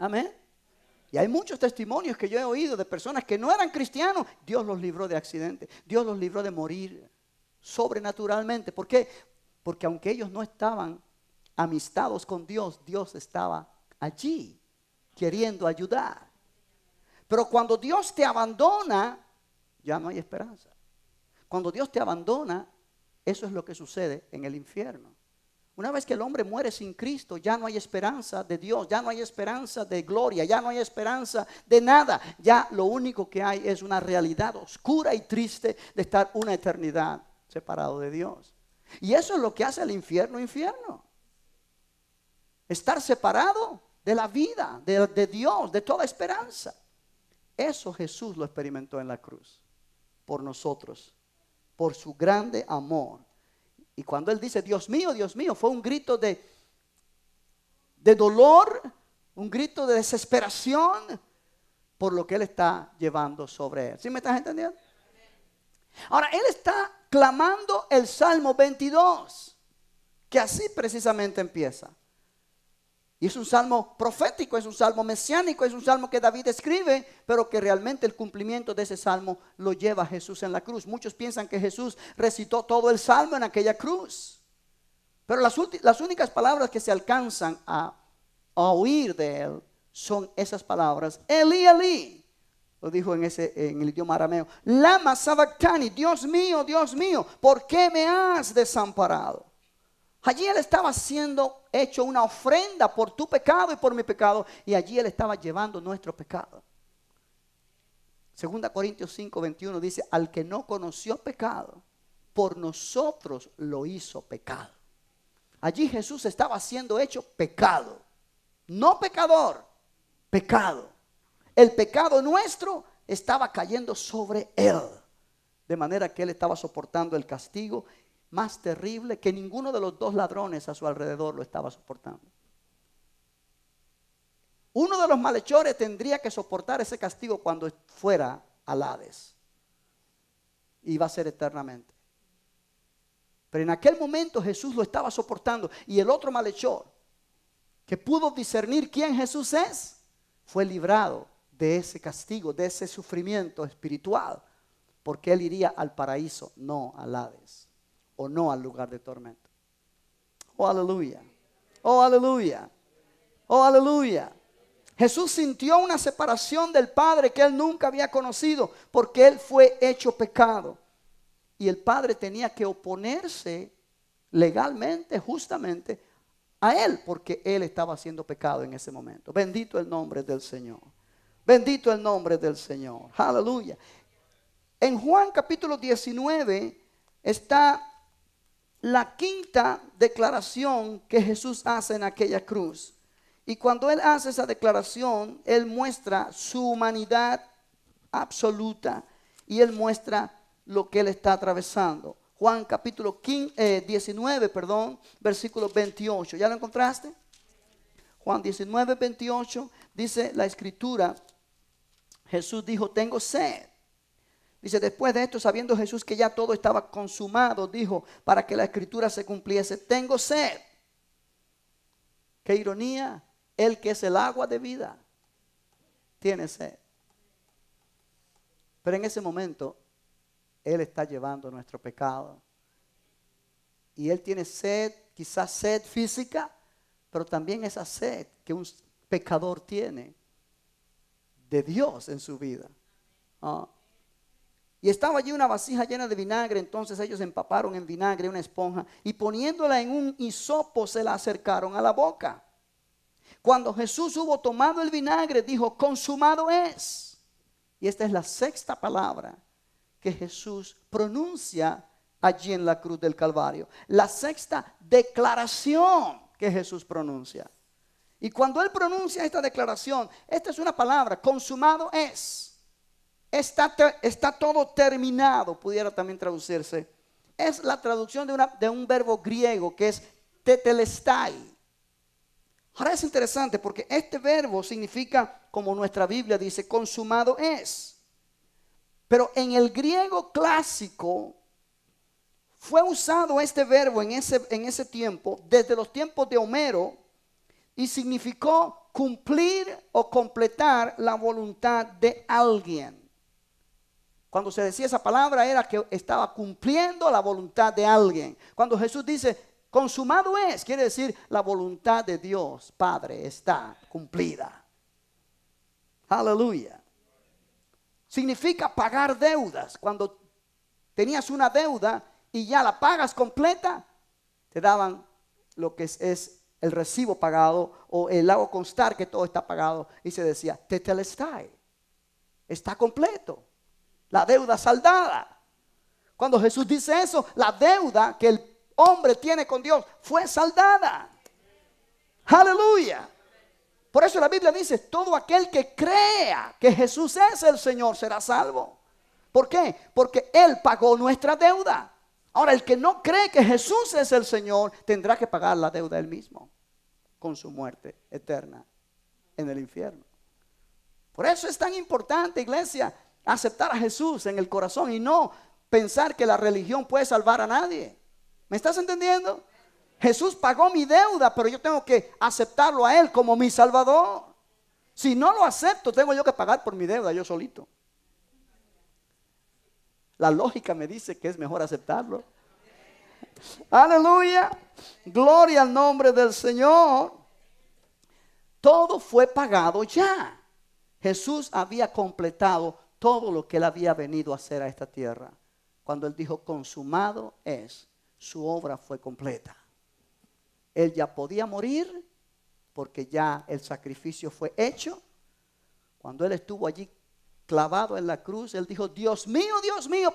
Amén. Y hay muchos testimonios que yo he oído de personas que no eran cristianos. Dios los libró de accidentes. Dios los libró de morir sobrenaturalmente. ¿Por qué? Porque aunque ellos no estaban amistados con Dios, Dios estaba allí queriendo ayudar. Pero cuando Dios te abandona, ya no hay esperanza. Cuando Dios te abandona, eso es lo que sucede en el infierno. Una vez que el hombre muere sin Cristo, ya no hay esperanza de Dios, ya no hay esperanza de gloria, ya no hay esperanza de nada. Ya lo único que hay es una realidad oscura y triste de estar una eternidad separado de Dios. Y eso es lo que hace el infierno. Estar separado de la vida, de Dios, de toda esperanza. Eso Jesús lo experimentó en la cruz, por nosotros, por su grande amor. Y cuando Él dice: Dios mío, fue un grito de dolor, un grito de desesperación por lo que Él está llevando sobre Él. ¿Sí me estás entendiendo? Ahora, Él está clamando el Salmo 22, que así precisamente empieza. Y es un salmo profético, es un salmo mesiánico, es un salmo que David escribe, pero que realmente el cumplimiento de ese salmo lo lleva Jesús en la cruz. Muchos piensan que Jesús recitó todo el salmo en aquella cruz. Pero las únicas palabras que se alcanzan a oír de él son esas palabras: Eli, Eli. Lo dijo en el idioma arameo: Lama sabactani, Dios mío, ¿por qué me has desamparado? Allí Él estaba siendo hecho una ofrenda por tu pecado y por mi pecado. Y allí Él estaba llevando nuestro pecado. 2 Corintios 5:21 dice: al que no conoció pecado, por nosotros lo hizo pecado. Allí Jesús estaba siendo hecho pecado. No pecador, pecado. El pecado nuestro estaba cayendo sobre Él. De manera que Él estaba soportando el castigo más terrible que ninguno de los dos ladrones a su alrededor lo estaba soportando. Uno de los malhechores tendría que soportar ese castigo cuando fuera al Hades. Y va a ser eternamente. Pero en aquel momento Jesús lo estaba soportando. Y el otro malhechor, que pudo discernir quién Jesús es, fue librado de ese castigo, de ese sufrimiento espiritual. Porque él iría al paraíso, no al Hades. O no al lugar de tormento. Oh, aleluya. Oh, aleluya. Oh, aleluya. Jesús sintió una separación del Padre que él nunca había conocido, porque él fue hecho pecado. Y el Padre tenía que oponerse legalmente, justamente, a él, porque él estaba haciendo pecado en ese momento. Bendito el nombre del Señor. Bendito el nombre del Señor. Aleluya. En Juan capítulo 19 está la quinta declaración que Jesús hace en aquella cruz. Y cuando él hace esa declaración, él muestra su humanidad absoluta y él muestra lo que él está atravesando. Juan capítulo 19, versículo 28. ¿Ya lo encontraste? Juan 19, 28 dice la escritura, Jesús dijo, tengo sed. Dice, después de esto, sabiendo Jesús que ya todo estaba consumado, dijo, para que la escritura se cumpliese, tengo sed. Qué ironía, el que es el agua de vida, tiene sed. Pero en ese momento, Él está llevando nuestro pecado. Y Él tiene sed, quizás sed física, pero también esa sed que un pecador tiene de Dios en su vida. Y estaba allí una vasija llena de vinagre. Entonces ellos empaparon en vinagre una esponja y poniéndola en un hisopo se la acercaron a la boca. Cuando Jesús hubo tomado el vinagre, dijo, consumado es. Y esta es la sexta palabra que Jesús pronuncia allí en la cruz del Calvario. La sexta declaración que Jesús pronuncia. Y cuando Él pronuncia esta declaración, esta es una palabra, consumado es. Está todo terminado, pudiera también traducirse. Es la traducción de un verbo griego que es tetelestai. Ahora es interesante porque este verbo significa, como nuestra Biblia dice, consumado es. Pero en el griego clásico fue usado este verbo en ese tiempo, desde los tiempos de Homero, y significó cumplir o completar la voluntad de alguien. Cuando se decía esa palabra era que estaba cumpliendo la voluntad de alguien. Cuando Jesús dice consumado es, quiere decir la voluntad de Dios Padre está cumplida. Aleluya. Significa pagar deudas. Cuando tenías una deuda y ya la pagas completa, te daban lo que es el recibo pagado o el hago constar que todo está pagado. Y se decía tetelestai, está completo. La deuda saldada. Cuando Jesús dice eso, la deuda que el hombre tiene con Dios fue saldada. Aleluya. Por eso la Biblia dice, todo aquel que crea que Jesús es el Señor será salvo. ¿Por qué? Porque Él pagó nuestra deuda. Ahora, el que no cree que Jesús es el Señor tendrá que pagar la deuda él mismo con su muerte eterna en el infierno. Por eso es tan importante, iglesia, aceptar a Jesús en el corazón y no pensar que la religión puede salvar a nadie. ¿Me estás entendiendo? Jesús pagó mi deuda, pero yo tengo que aceptarlo a Él como mi Salvador. Si no lo acepto, tengo yo que pagar por mi deuda yo solito. La lógica me dice que es mejor aceptarlo. Aleluya. Gloria al nombre del Señor. Todo fue pagado ya. Jesús había completado todo lo que Él había venido a hacer a esta tierra. Cuando Él dijo consumado es, su obra fue completa. Él ya podía morir porque ya el sacrificio fue hecho. Cuando Él estuvo allí clavado en la cruz, Él dijo, Dios mío,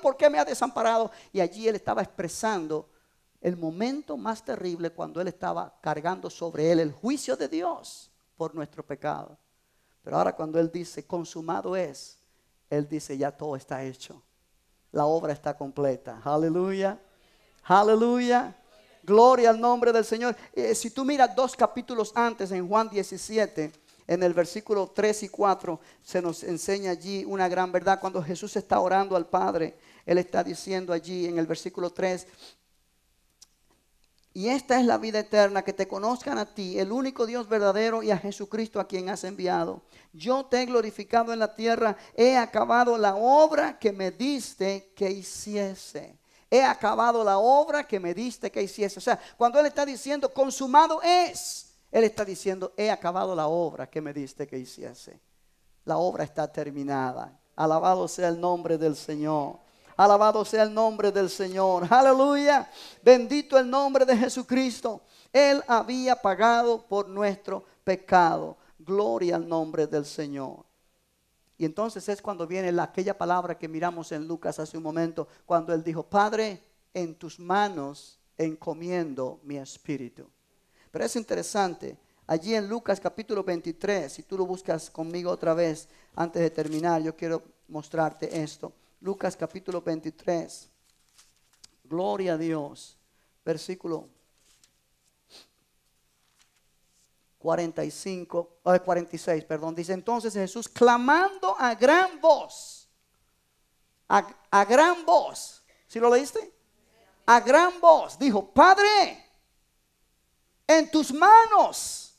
¿por qué me has desamparado? Y allí Él estaba expresando el momento más terrible cuando Él estaba cargando sobre Él el juicio de Dios por nuestro pecado. Pero ahora cuando Él dice consumado es, Él dice ya todo está hecho. La obra está completa. Aleluya. Aleluya. Gloria al nombre del Señor. Si tú miras 2 capítulos antes en Juan 17, en el versículo 3 y 4, se nos enseña allí una gran verdad. Cuando Jesús está orando al Padre, Él está diciendo allí en el versículo 3, y esta es la vida eterna, que te conozcan a ti, el único Dios verdadero, y a Jesucristo a quien has enviado. Yo te he glorificado en la tierra, he acabado la obra que me diste que hiciese. He acabado la obra que me diste que hiciese. O sea, cuando Él está diciendo consumado es, Él está diciendo he acabado la obra que me diste que hiciese. La obra está terminada. Alabado sea el nombre del Señor. Alabado sea el nombre del Señor. Aleluya. Bendito el nombre de Jesucristo. Él había pagado por nuestro pecado. Gloria al nombre del Señor. Y entonces es cuando viene aquella palabra que miramos en Lucas hace un momento, cuando Él dijo: Padre, en tus manos encomiendo mi espíritu. Pero es interesante, allí en Lucas capítulo 23, si tú lo buscas conmigo otra vez, antes de terminar, yo quiero mostrarte esto. Lucas capítulo 23, gloria a Dios, versículo 46, perdón, dice: entonces Jesús, clamando a gran voz, a gran voz, ¿sí lo leíste? A gran voz, dijo: Padre, en tus manos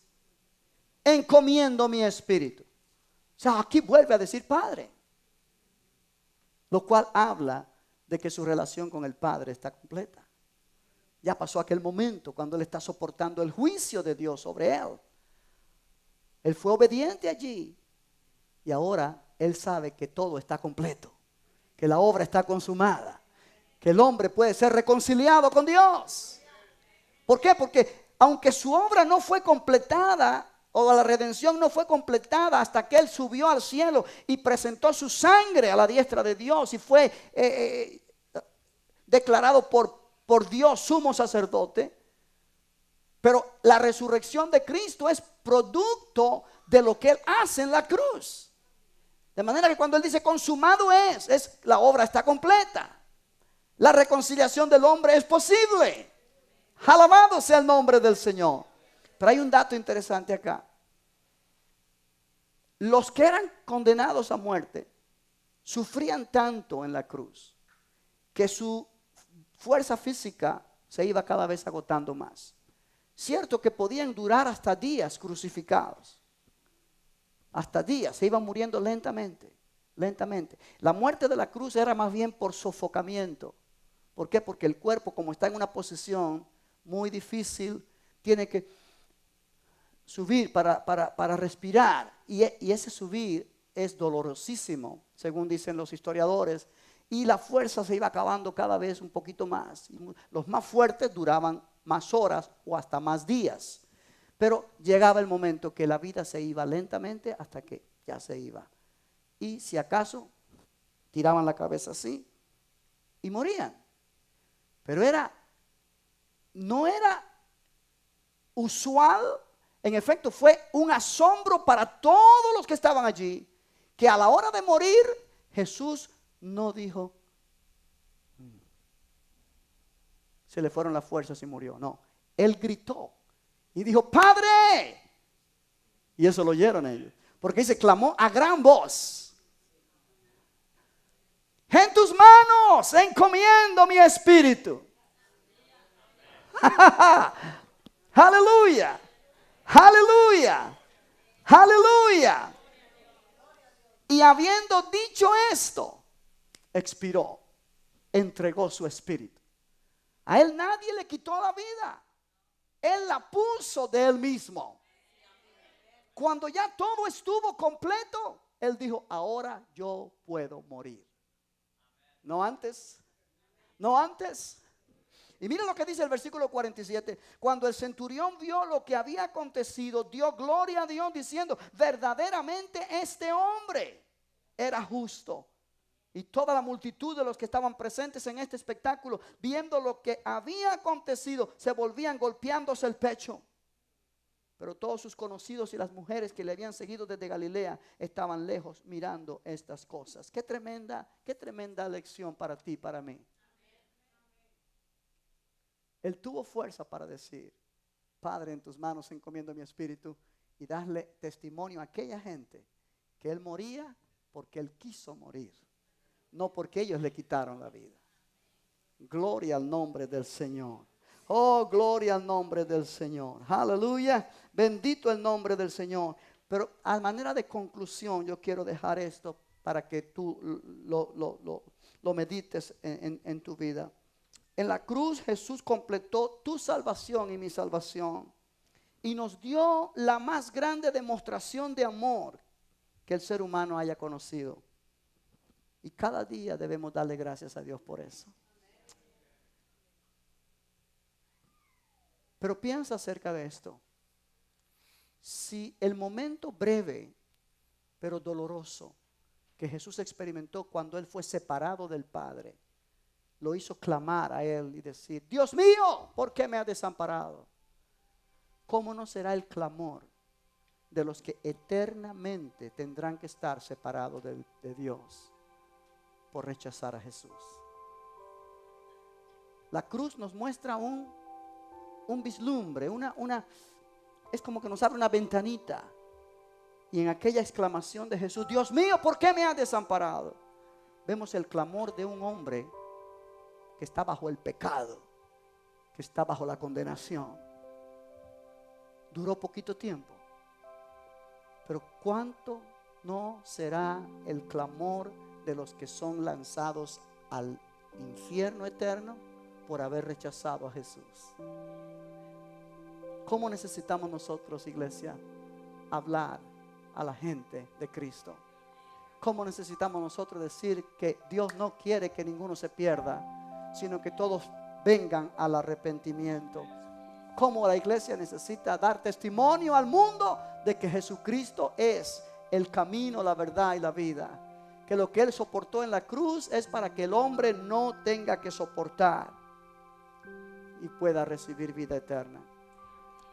encomiendo mi espíritu. O sea, aquí vuelve a decir Padre, lo cual habla de que su relación con el Padre está completa. Ya pasó aquel momento cuando Él está soportando el juicio de Dios sobre Él. Él fue obediente allí y ahora Él sabe que todo está completo, que la obra está consumada, que el hombre puede ser reconciliado con Dios. ¿Por qué? Porque aunque su obra no fue completada, o la redención no fue completada hasta que Él subió al cielo y presentó su sangre a la diestra de Dios y fue declarado por Dios sumo sacerdote. Pero la resurrección de Cristo es producto de lo que Él hace en la cruz. De manera que cuando Él dice consumado es la obra está completa. La reconciliación del hombre es posible. Alabado sea el nombre del Señor. Pero hay un dato interesante acá. Los que eran condenados a muerte sufrían tanto en la cruz que su fuerza física se iba cada vez agotando más. Cierto que podían durar hasta días crucificados. Hasta días, se iban muriendo lentamente, lentamente. La muerte de la cruz era más bien por sofocamiento. ¿Por qué? Porque el cuerpo, como está en una posición muy difícil, tiene que subir para respirar. Y ese subir es dolorosísimo, según dicen los historiadores. Y la fuerza se iba acabando cada vez un poquito más. Y los más fuertes duraban más horas o hasta más días. Pero llegaba el momento que la vida se iba lentamente hasta que ya se iba. Y si acaso tiraban la cabeza así y morían. Pero no era usual. En efecto, fue un asombro para todos los que estaban allí, que a la hora de morir Jesús no dijo: se le fueron las fuerzas y murió. No, Él gritó y dijo: Padre. Y eso lo oyeron ellos, porque dice: clamó a gran voz: en tus manos encomiendo mi espíritu. Aleluya, aleluya, aleluya. Y habiendo dicho esto, expiró, entregó su espíritu. A Él nadie le quitó la vida. Él la puso de Él mismo. Cuando ya todo estuvo completo, Él dijo: ahora yo puedo morir. No antes. No antes. Y miren lo que dice el versículo 47. Cuando el centurión vio lo que había acontecido, dio gloria a Dios diciendo: verdaderamente este hombre era justo. Y toda la multitud de los que estaban presentes en este espectáculo, viendo lo que había acontecido, se volvían golpeándose el pecho. Pero todos sus conocidos y las mujeres que le habían seguido desde Galilea estaban lejos mirando estas cosas. Qué tremenda lección para ti y para mí. Él tuvo fuerza para decir: Padre, en tus manos encomiendo mi espíritu, y darle testimonio a aquella gente que Él moría porque Él quiso morir, no porque ellos le quitaron la vida. Gloria al nombre del Señor. Oh, gloria al nombre del Señor. Aleluya. Bendito el nombre del Señor. Pero a manera de conclusión, yo quiero dejar esto para que tú lo medites en tu vida. En la cruz Jesús completó tu salvación y mi salvación, y nos dio la más grande demostración de amor que el ser humano haya conocido. Y cada día debemos darle gracias a Dios por eso. Pero piensa acerca de esto. Si el momento breve, pero doloroso, que Jesús experimentó cuando Él fue separado del Padre, lo hizo clamar a Él y decir: Dios mío, ¿por qué me has desamparado? ¿Cómo no será el clamor de los que eternamente tendrán que estar separados de Dios por rechazar a Jesús? La cruz nos muestra un vislumbre, es como que nos abre una ventanita. Y en aquella exclamación de Jesús: Dios mío, ¿por qué me has desamparado?, vemos el clamor de un hombre que está bajo el pecado, que está bajo la condenación. Duró poquito tiempo, pero ¿cuánto no será el clamor de los que son lanzados al infierno eterno por haber rechazado a Jesús? ¿Cómo necesitamos nosotros, iglesia, hablar a la gente de Cristo? ¿Cómo necesitamos nosotros decir que Dios no quiere que ninguno se pierda, sino que todos vengan al arrepentimiento? ¿Cómo la iglesia necesita dar testimonio al mundo de que Jesucristo es el camino, la verdad y la vida? Que lo que Él soportó en la cruz es para que el hombre no tenga que soportar y pueda recibir vida eterna.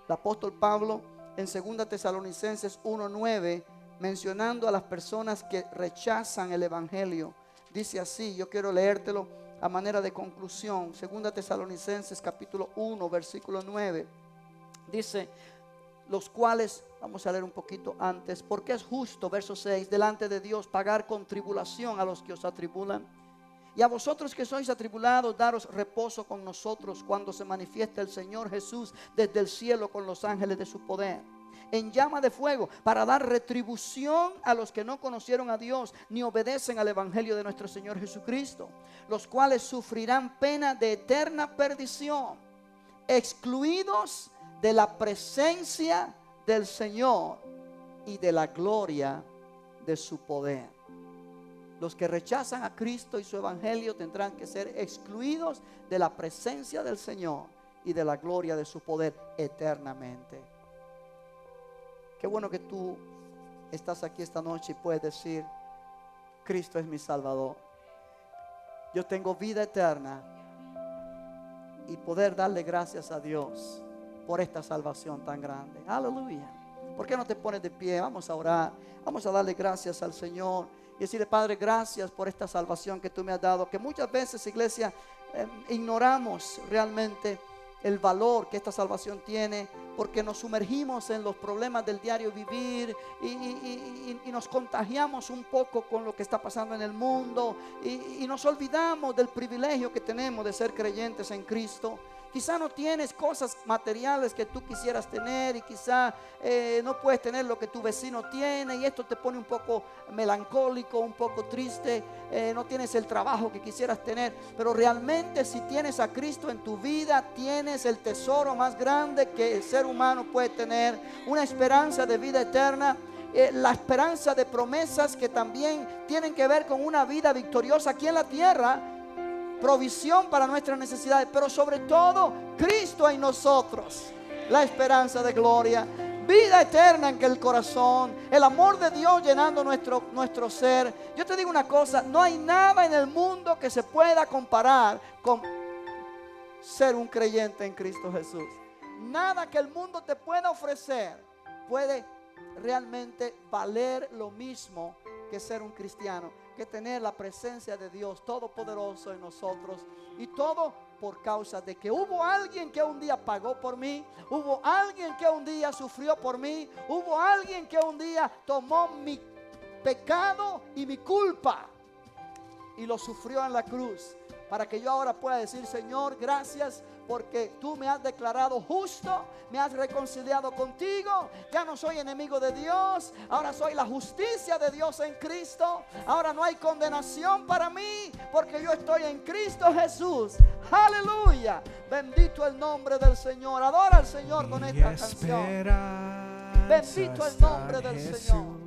El apóstol Pablo en 2 Tesalonicenses 1:9, mencionando a las personas que rechazan el evangelio, dice así, yo quiero leértelo a manera de conclusión. 2 Tesalonicenses capítulo 1 versículo 9 dice: los cuales, vamos a leer un poquito antes, porque es justo, verso 6, delante de Dios pagar con tribulación a los que os atribulan, y a vosotros que sois atribulados daros reposo con nosotros cuando se manifiesta el Señor Jesús desde el cielo con los ángeles de su poder, en llama de fuego, para dar retribución a los que no conocieron a Dios ni obedecen al evangelio de nuestro Señor Jesucristo, los cuales sufrirán pena de eterna perdición, excluidos de la presencia del Señor y de la gloria de su poder. Los que rechazan a Cristo y su evangelio tendrán que ser excluidos de la presencia del Señor y de la gloria de su poder eternamente. Qué bueno que tú estás aquí esta noche y puedes decir: Cristo es mi Salvador. Yo tengo vida eterna, y poder darle gracias a Dios por esta salvación tan grande. Aleluya. ¿Por qué no te pones de pie? Vamos a orar. Vamos a darle gracias al Señor y decirle: Padre, gracias por esta salvación que tú me has dado. Que muchas veces, iglesia, ignoramos realmente el valor que esta salvación tiene, porque nos sumergimos en los problemas del diario vivir y nos contagiamos un poco con lo que está pasando en el mundo y nos olvidamos del privilegio que tenemos de ser creyentes en Cristo. Quizá no tienes cosas materiales que tú quisieras tener, y quizá no puedes tener lo que tu vecino tiene, y esto te pone un poco melancólico, un poco triste. No tienes el trabajo que quisieras tener, pero realmente si tienes a Cristo en tu vida, tienes el tesoro más grande que el ser humano puede tener, una esperanza de vida eterna. La esperanza de promesas que también tienen que ver con una vida victoriosa aquí en la tierra, provisión para nuestras necesidades, pero sobre todo Cristo en nosotros, la esperanza de gloria, vida eterna en el corazón, el amor de Dios llenando nuestro ser. Yo te digo una cosa: no hay nada en el mundo que se pueda comparar con ser un creyente en Cristo Jesús. Nada que el mundo te pueda ofrecer puede realmente valer lo mismo que ser un cristiano, que tener la presencia de Dios Todopoderoso en nosotros. Y todo por causa de que hubo alguien que un día pagó por mí, hubo alguien que un día sufrió por mí, hubo alguien que un día tomó mi pecado y mi culpa y lo sufrió en la cruz, para que yo ahora pueda decir: Señor, gracias, porque tú me has declarado justo, me has reconciliado contigo, ya no soy enemigo de Dios, ahora soy la justicia de Dios en Cristo, ahora no hay condenación para mí, porque yo estoy en Cristo Jesús. Aleluya, bendito el nombre del Señor. Adora al Señor con esta canción. Bendito el nombre del Señor.